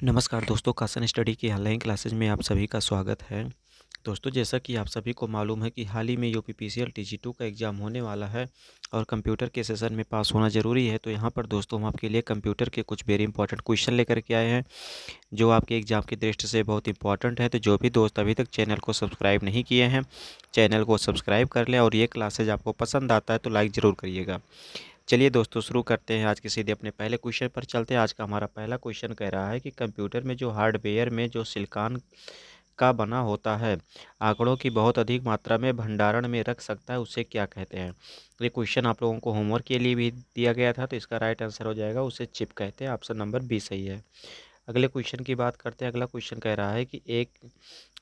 नमस्कार दोस्तों, कासन स्टडी की ऑनलाइन क्लासेज में आप सभी का स्वागत है। दोस्तों, जैसा कि आप सभी को मालूम है कि हाल ही में यूपीपीसीएल टीजी 2 का एग्ज़ाम होने वाला है और कंप्यूटर के सेशन में पास होना ज़रूरी है। तो यहाँ पर दोस्तों हम आपके लिए कंप्यूटर के कुछ वेरी इंपॉर्टेंट क्वेश्चन लेकर के आए हैं, जो आपके एग्ज़ाम की दृष्टि से बहुत इंपॉर्टेंट है। तो जो भी दोस्त अभी तक चैनल को सब्सक्राइब नहीं किए हैं, चैनल को सब्सक्राइब कर लें और ये क्लासेज आपको पसंद आता है तो लाइक ज़रूर करिएगा। चलिए दोस्तों, शुरू करते हैं। आज के सीधे अपने पहले क्वेश्चन पर चलते हैं। आज का हमारा पहला क्वेश्चन कह रहा है कि कंप्यूटर में जो हार्डवेयर में जो सिलिकॉन का बना होता है, आंकड़ों की बहुत अधिक मात्रा में भंडारण में रख सकता है, उसे क्या कहते हैं। ये क्वेश्चन आप लोगों को होमवर्क के लिए भी दिया गया था, तो इसका राइट आंसर हो जाएगा उसे चिप कहते हैं। ऑप्शन नंबर बी सही है। अगले क्वेश्चन की बात करते हैं। अगला क्वेश्चन कह रहा है कि एक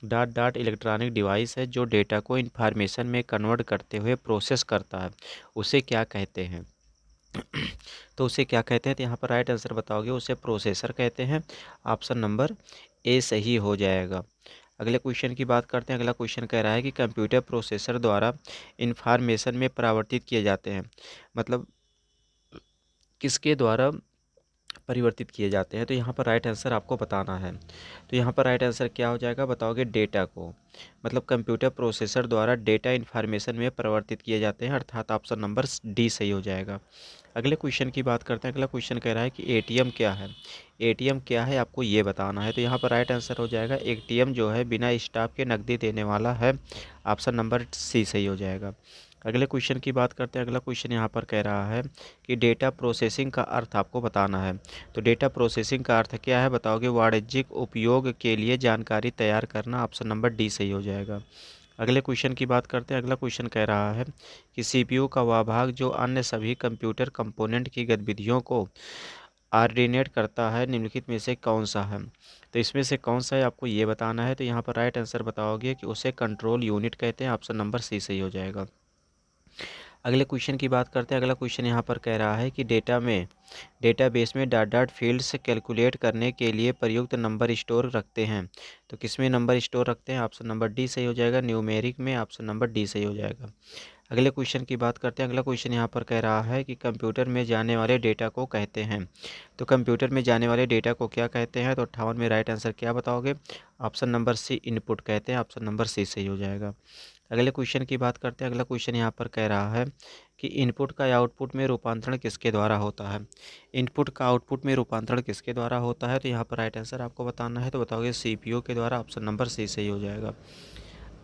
डॉट डॉट इलेक्ट्रॉनिक डिवाइस है जो डेटा को इंफॉर्मेशन में कन्वर्ट करते हुए प्रोसेस करता है, उसे क्या कहते हैं। तो उसे क्या कहते हैं, तो यहाँ पर राइट आंसर बताओगे उसे प्रोसेसर कहते हैं। ऑप्शन नंबर ए सही हो जाएगा। अगले क्वेश्चन की बात करते हैं। अगला क्वेश्चन कह रहा है कि कंप्यूटर प्रोसेसर द्वारा इंफॉर्मेशन में परिवर्तित किए जाते हैं, मतलब किसके द्वारा परिवर्तित किए जाते हैं। तो यहाँ पर राइट आंसर आपको बताना है। तो यहाँ पर राइट आंसर क्या हो जाएगा, बताओगे डेटा को, मतलब कंप्यूटर प्रोसेसर द्वारा डेटा इन्फॉर्मेशन में परिवर्तित किए जाते हैं, अर्थात ऑप्शन नंबर डी सही हो जाएगा। अगले क्वेश्चन की बात करते हैं। अगला क्वेश्चन कह रहा है कि एटीएम क्या है। एटीएम क्या है आपको ये बताना है। तो यहाँ पर राइट आंसर हो जाएगा एटीएम जो है बिना स्टाफ के नकदी देने वाला है। ऑप्शन नंबर सी सही हो जाएगा। अगले क्वेश्चन की बात करते हैं। अगला क्वेश्चन यहाँ पर कह रहा है कि डेटा प्रोसेसिंग का अर्थ आपको बताना है। तो डेटा प्रोसेसिंग का अर्थ क्या है, बताओगे वाणिज्यिक उपयोग के लिए जानकारी तैयार करना। ऑप्शन नंबर डी सही हो जाएगा। अगले क्वेश्चन की बात करते हैं। अगला क्वेश्चन कह रहा है कि सीपीयू का वह भाग जो अन्य सभी कंप्यूटर कंपोनेंट की गतिविधियों को ऑर्डिनेट करता है, निम्नलिखित में से कौन सा है। तो इसमें से कौन सा है आपको ये बताना है। तो यहाँ पर राइट आंसर बताओगे कि उसे कंट्रोल यूनिट कहते हैं। ऑप्शन नंबर सी सही हो जाएगा। अगले क्वेश्चन की बात करते हैं। अगला क्वेश्चन यहाँ पर कह रहा है कि डेटाबेस में डॉट डॉट फील्ड्स कैलकुलेट करने के लिए प्रयुक्त नंबर स्टोर रखते हैं। तो किस में नंबर स्टोर रखते हैं। ऑप्शन नंबर डी सही हो जाएगा, न्यूमेरिक में। ऑप्शन नंबर डी सही हो जाएगा। अगले क्वेश्चन की बात करते हैं। अगला क्वेश्चन यहाँ पर कह रहा है कि कंप्यूटर में जाने वाले डेटा को कहते हैं। तो कंप्यूटर में जाने वाले डेटा को क्या कहते हैं। तो 58 में राइट आंसर क्या बताओगे। ऑप्शन नंबर सी इनपुट कहते हैं। ऑप्शन नंबर सी सही हो जाएगा। अगले क्वेश्चन की बात करते हैं। अगला क्वेश्चन यहाँ पर कह रहा है कि इनपुट का आउटपुट में रूपांतरण किसके द्वारा होता है। इनपुट का आउटपुट में रूपांतरण किसके द्वारा होता है। तो यहाँ पर राइट आंसर आपको बताना है। तो बताओगे सीपीयू के द्वारा। ऑप्शन नंबर सी सही हो जाएगा।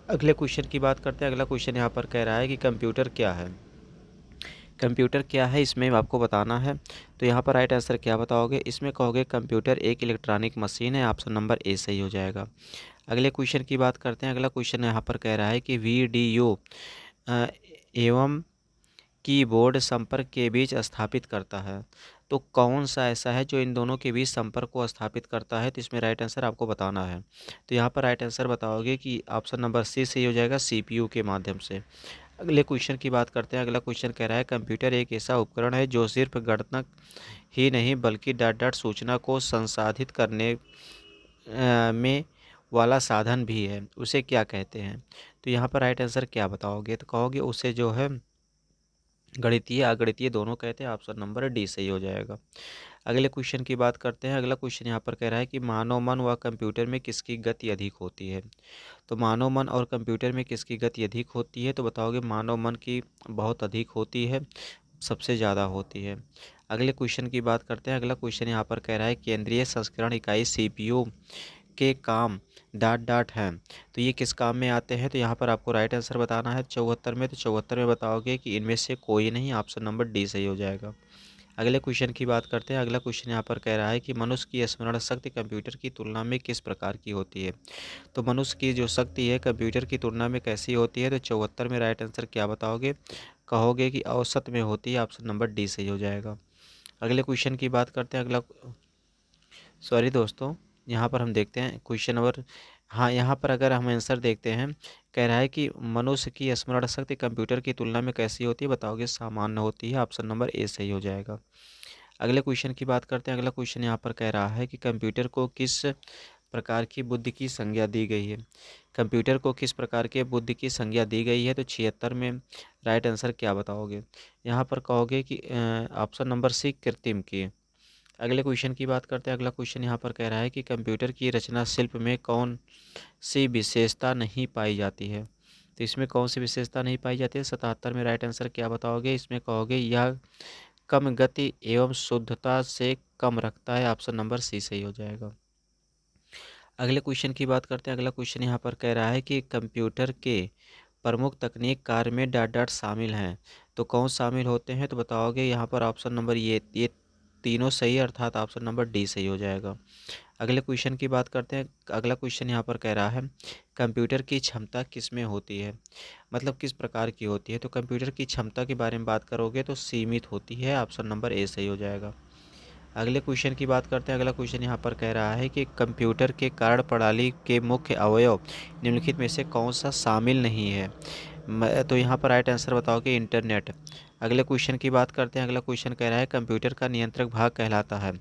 अगले क्वेश्चन की बात करते हैं। अगला क्वेश्चन यहाँ पर कह रहा है कि कंप्यूटर क्या है। कंप्यूटर क्या है इसमें आपको बताना है। तो यहाँ पर राइट आंसर क्या बताओगे, इसमें कहोगे कंप्यूटर एक इलेक्ट्रॉनिक मशीन है। ऑप्शन नंबर ए सही हो जाएगा। अगले क्वेश्चन की बात करते हैं। अगला क्वेश्चन यहाँ पर कह रहा है कि वीडीओ एवं कीबोर्ड संपर्क के बीच स्थापित करता है। तो कौन सा ऐसा है जो इन दोनों के बीच संपर्क को स्थापित करता है। तो इसमें राइट आंसर आपको बताना है। तो यहाँ पर राइट आंसर बताओगे कि ऑप्शन नंबर सी सही हो जाएगा, सीपीयू के माध्यम से। अगले क्वेश्चन की बात करते हैं। अगला क्वेश्चन कह रहा है कंप्यूटर एक ऐसा उपकरण है जो सिर्फ गणना ही नहीं बल्कि डॉट डॉट सूचना को संसाधित करने में वाला साधन भी है, उसे क्या कहते हैं। तो यहाँ पर राइट आंसर क्या बताओगे। तो कहोगे उसे जो है गणितीय अगणितीय दोनों कहते हैं। ऑप्शन नंबर डी सही हो जाएगा। अगले क्वेश्चन की बात करते हैं। अगला क्वेश्चन यहाँ पर कह रहा है कि मानव मन व कंप्यूटर में किसकी गति अधिक होती है। तो मानव मन और कंप्यूटर में किसकी गति अधिक होती है। तो बताओगे मानव मन की बहुत अधिक होती है, सबसे ज़्यादा होती है। अगले क्वेश्चन की बात करते हैं। अगला क्वेश्चन यहाँ पर कह रहा है केंद्रीय संस्करण इकाई सीपीयू के काम डॉट डॉट हैं, तो ये किस काम में आते हैं। तो यहाँ पर आपको राइट आंसर बताना है 74 में। तो 74 में बताओगे कि इनमें से कोई नहीं। ऑप्शन नंबर डी सही हो जाएगा। अगले क्वेश्चन की बात करते हैं। अगला क्वेश्चन यहाँ पर कह रहा है कि मनुष्य की स्मरण शक्ति कंप्यूटर की तुलना में किस प्रकार की होती है। तो मनुष्य की जो शक्ति है कंप्यूटर की तुलना में कैसी होती है। तो 74 में राइट आंसर क्या बताओगे, कहोगे कि औसत में होती है। ऑप्शन नंबर डी सही हो जाएगा। अगले क्वेश्चन की बात करते हैं। सॉरी दोस्तों, यहाँ पर हम देखते हैं क्वेश्चन नंबर, हाँ यहाँ पर अगर हम आंसर देखते हैं, कह रहा है कि मनुष्य की स्मरण शक्ति कंप्यूटर की तुलना में कैसी होती है, बताओगे सामान्य होती है। ऑप्शन नंबर ए सही हो जाएगा। अगले क्वेश्चन की बात करते हैं। अगला क्वेश्चन यहाँ पर कह रहा है कि कंप्यूटर को किस प्रकार की बुद्धि की संज्ञा दी गई है। कंप्यूटर को किस प्रकार के बुद्धि की संज्ञा दी गई है। तो 76 में राइट आंसर क्या बताओगे। यहाँ पर कहोगे कि ऑप्शन नंबर सी कृत्रिम की। अगले क्वेश्चन की बात करते हैं। अगला क्वेश्चन यहाँ पर कह रहा है कि कंप्यूटर की रचना शिल्प में कौन सी विशेषता नहीं पाई जाती है। तो इसमें कौन सी विशेषता नहीं पाई जाती है? 77 में राइट आंसर क्या बताओगे? इसमें कहोगे यह कम गति एवं शुद्धता से कम रखता है। ऑप्शन नंबर सी सही हो जाएगा। अगले क्वेश्चन की बात करते हैं। अगला क्वेश्चन यहाँ पर कह रहा है कि कंप्यूटर के प्रमुख तकनीक कार्य में डॉट डॉट शामिल हैं। तो कौन शामिल होते हैं? तो बताओगे यहाँ पर ऑप्शन नंबर ये तीनों सही है, अर्थात ऑप्शन नंबर डी सही हो जाएगा। अगले क्वेश्चन की बात करते हैं। अगला क्वेश्चन यहाँ पर कह रहा है कंप्यूटर की क्षमता किस में होती है, मतलब किस प्रकार की होती है। तो कंप्यूटर की क्षमता के बारे में बात करोगे तो सीमित होती है। ऑप्शन नंबर ए सही हो जाएगा। अगले क्वेश्चन की बात करते हैं। अगला क्वेश्चन यहाँ पर कह रहा है कि कंप्यूटर के कार्य प्रणाली के मुख्य अवयव निम्नलिखित में से कौन सा शामिल नहीं है। तो यहाँ पर राइट आंसर बताओ कि इंटरनेट। अगले क्वेश्चन की बात करते हैं। अगला क्वेश्चन कह रहा है कंप्यूटर का नियंत्रक भाग कहलाता है।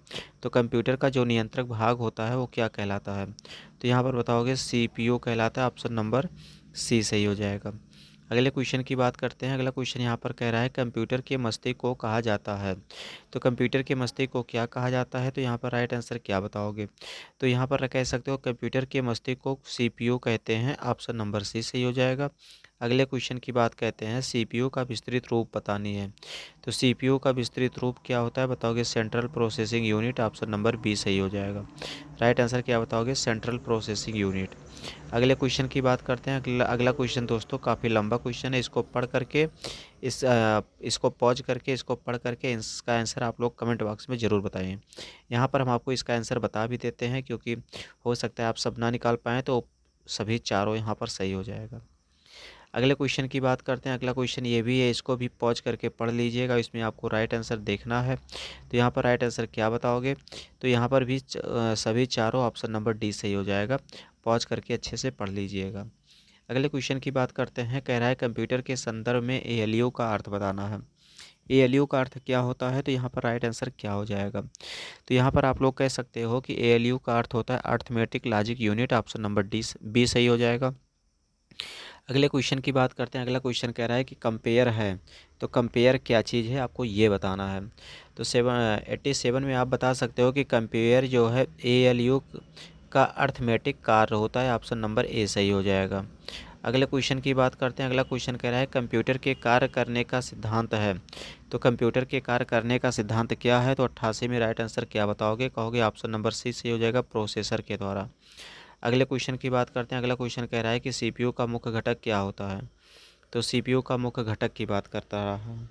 तो कंप्यूटर का जो नियंत्रक भाग होता है वो क्या कहलाता है? तो यहाँ पर बताओगे सीपीयू कहलाता है। ऑप्शन नंबर सी सही हो जाएगा। अगले क्वेश्चन की बात करते हैं। अगला क्वेश्चन यहाँ पर कह रहा है कंप्यूटर के मस्तिष्क को कहा जाता है। तो कंप्यूटर के मस्तिष्क को क्या कहा जाता है? तो यहाँ पर राइट आंसर क्या बताओगे? तो यहाँ पर कह सकते हो कंप्यूटर के मस्तिष्क को सीपीयू कहते हैं। ऑप्शन नंबर सी सही हो जाएगा। अगले क्वेश्चन की बात कहते हैं सीपीयू का विस्तृत रूप बतानी है। तो सीपीयू का विस्तृत रूप क्या होता है? बताओगे central processing unit. Option number B सही हो जाएगा। राइट आंसर क्या बताओगे? Central processing unit. अगले क्वेश्चन की बात करते हैं। अगला क्वेश्चन दोस्तों काफ़ी लंबा क्वेश्चन है, इसको पढ़ करके इसको पॉज करके इसको पढ़ करके इसका आंसर आप लोग कमेंट बॉक्स में ज़रूर बताइए। यहाँ पर हम आपको इसका आंसर बता भी देते हैं, क्योंकि हो सकता है आप सब ना निकाल पाएँ, तो सभी चारों यहाँ पर सही हो जाएगा। अगले क्वेश्चन की बात करते हैं। अगला क्वेश्चन ये भी है, इसको भी पॉज करके पढ़ लीजिएगा, इसमें आपको राइट आंसर देखना है। तो यहाँ पर राइट आंसर क्या बताओगे? तो यहाँ पर भी सभी चारों ऑप्शन नंबर डी सही हो जाएगा। पॉज करके अच्छे से पढ़ लीजिएगा। अगले क्वेश्चन की बात करते हैं। कह रहा है कंप्यूटर के संदर्भ में एएलयू का अर्थ बताना है। एएलयू का अर्थ क्या होता है? तो यहाँ पर राइट आंसर क्या हो जाएगा? तो यहाँ पर आप लोग कह सकते हो कि एएलयू का अर्थ होता है arithmetic logic unit. Option number D B सही हो जाएगा। अगले क्वेश्चन की बात करते हैं। अगला क्वेश्चन कह रहा है कि कंपेयर है। तो कंपेयर क्या चीज़ है, आपको ये बताना है। तो 87 में आप बता सकते हो कि कंपेयर जो है एएलयू का अर्थमेटिक कार्य होता है। ऑप्शन नंबर ए सही हो जाएगा। अगले क्वेश्चन की बात करते हैं। अगला क्वेश्चन कह रहा है कंप्यूटर के कार्य करने का सिद्धांत है। तो कंप्यूटर के कार्य करने का सिद्धांत क्या है? तो 88 में राइट आंसर क्या बताओगे? कहोगे ऑप्शन नंबर सी सही हो जाएगा, प्रोसेसर के द्वारा। अगले क्वेश्चन की बात करते हैं। अगला क्वेश्चन कह रहा है कि सीपीयू का मुख्य घटक क्या होता है? तो सीपीयू का मुख्य घटक की बात करता रहा है।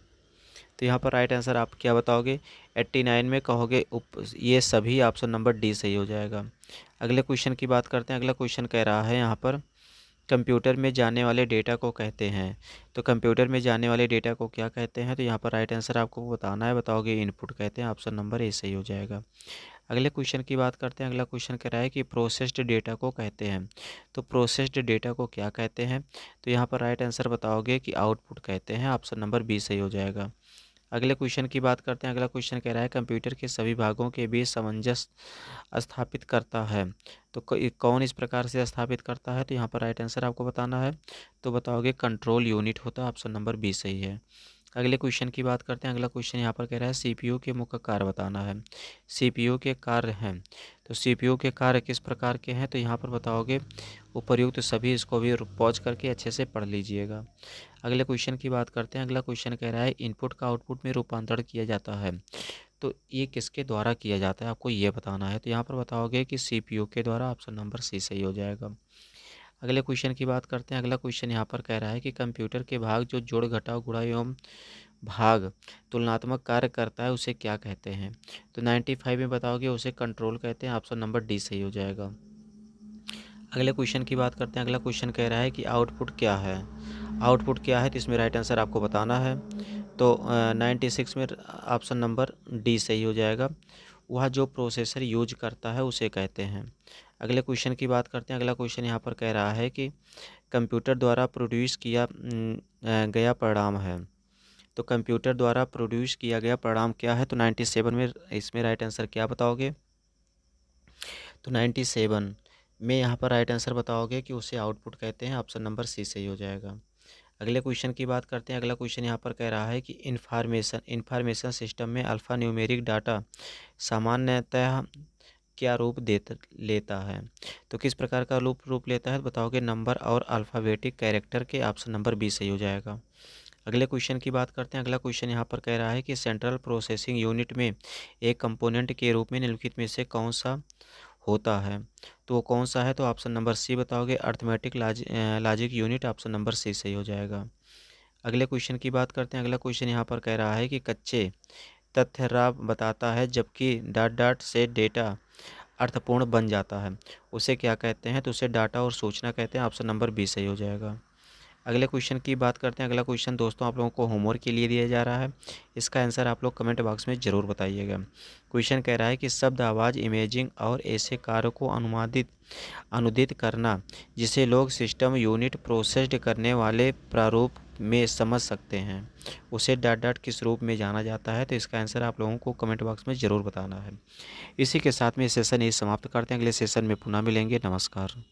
तो यहाँ पर राइट आंसर आप क्या बताओगे? 89 में कहोगे ये सभी। ऑप्शन नंबर डी सही हो जाएगा। अगले क्वेश्चन की बात करते हैं। अगला क्वेश्चन कह रहा है यहाँ पर कंप्यूटर में जाने वाले डेटा को कहते हैं। तो कंप्यूटर में जाने वाले डेटा को क्या कहते हैं? तो यहाँ पर राइट आंसर आपको बताना है। बताओगे इनपुट कहते हैं। ऑप्शन नंबर ए सही हो जाएगा। अगले क्वेश्चन की बात करते हैं। अगला क्वेश्चन कह रहा है कि प्रोसेस्ड डेटा को कहते हैं। तो प्रोसेस्ड डेटा को क्या कहते हैं? तो यहाँ पर राइट आंसर बताओगे कि आउटपुट कहते हैं। ऑप्शन नंबर बी सही हो जाएगा। अगले क्वेश्चन की बात करते हैं। अगला क्वेश्चन कह रहा है कंप्यूटर के सभी भागों के बीच सामंजस्य स्थापित करता है। तो कौन इस प्रकार से स्थापित करता है? तो यहाँ पर राइट आंसर आपको बताना है। तो बताओगे कंट्रोल यूनिट होता है। ऑप्शन नंबर बी सही है। अगले क्वेश्चन की बात करते हैं। अगला क्वेश्चन यहाँ पर कह रहा है सीपीयू के मुख्य कार्य बताना है। सीपीयू के कार्य हैं। तो सीपीयू के कार्य किस प्रकार के हैं? तो यहाँ पर बताओगे उपर्युक्त सभी। इसको भी पॉज करके अच्छे से पढ़ लीजिएगा। अगले क्वेश्चन की बात करते हैं। अगला क्वेश्चन कह रहा है इनपुट का आउटपुट में रूपांतरण किया जाता है। तो ये किसके द्वारा किया जाता है, आपको ये बताना है। तो यहाँ पर बताओगे कि सीपीयू के द्वारा। ऑप्शन नंबर सी सही हो जाएगा। अगले क्वेश्चन की बात करते हैं। अगला क्वेश्चन यहाँ पर कह रहा है कि कंप्यूटर के भाग जो जोड़ घटाव गुणा एवं भाग तुलनात्मक कार्य करता है उसे क्या कहते हैं? तो 95 में बताओगे उसे कंट्रोल कहते हैं। ऑप्शन नंबर डी सही हो जाएगा। अगले क्वेश्चन की बात करते हैं। अगला क्वेश्चन कह रहा है कि आउटपुट क्या है। आउटपुट क्या है? तो इसमें राइट आंसर आपको बताना है। तो 96 में ऑप्शन नंबर डी सही हो जाएगा। वह जो प्रोसेसर यूज करता है उसे कहते हैं। अगले क्वेश्चन की बात करते हैं। अगला क्वेश्चन यहाँ पर कह रहा है कि कंप्यूटर द्वारा प्रोड्यूस किया गया परिणाम है। तो कंप्यूटर द्वारा प्रोड्यूस किया गया परिणाम क्या है? तो 97 में इसमें राइट आंसर क्या बताओगे? तो 97 में यहाँ पर राइट आंसर बताओगे कि उसे आउटपुट कहते हैं। ऑप्शन नंबर सी सही हो जाएगा। अगले क्वेश्चन की बात करते हैं। अगला क्वेश्चन यहाँ पर कह रहा है कि इंफॉर्मेशन सिस्टम में अल्फ़ा न्यूमेरिक डाटा सामान्यतः क्या रूप लेता है। तो किस प्रकार का रूप लेता है, तो बताओगे नंबर और अल्फ़ाबेटिक कैरेक्टर के। ऑप्शन नंबर बी सही हो जाएगा। अगले क्वेश्चन की बात करते हैं। अगला क्वेश्चन यहाँ पर कह रहा है कि सेंट्रल प्रोसेसिंग यूनिट में एक कंपोनेंट के रूप में निम्नलिखित में से कौन सा होता है। तो वो कौन सा है, तो ऑप्शन नंबर सी बताओगे arithmetic logic unit. Option number C सही हो जाएगा। अगले क्वेश्चन की बात करते हैं। अगला क्वेश्चन यहाँ पर कह रहा है कि कच्चे तथ्य राब बताता है जबकि डॉट डॉट से डेटा अर्थपूर्ण बन जाता है, उसे क्या कहते हैं, तो उसे डाटा और सूचना कहते हैं। ऑप्शन नंबर बी सही हो जाएगा। अगले क्वेश्चन की बात करते हैं। अगला क्वेश्चन दोस्तों आप लोगों को होमवर्क के लिए दिया जा रहा है। इसका आंसर आप लोग कमेंट बॉक्स में ज़रूर बताइएगा। क्वेश्चन कह रहा है कि शब्द, आवाज़, इमेजिंग और ऐसे कार्यों को अनुदित करना जिसे लोग सिस्टम यूनिट प्रोसेस्ड करने वाले प्रारूप में समझ सकते हैं, उसे डॉट डॉट किस रूप में जाना जाता है। तो इसका आंसर आप लोगों को कमेंट बॉक्स में ज़रूर बताना है। इसी के साथ में सेशन ये समाप्त करते हैं। अगले सेशन में पुनः मिलेंगे। नमस्कार।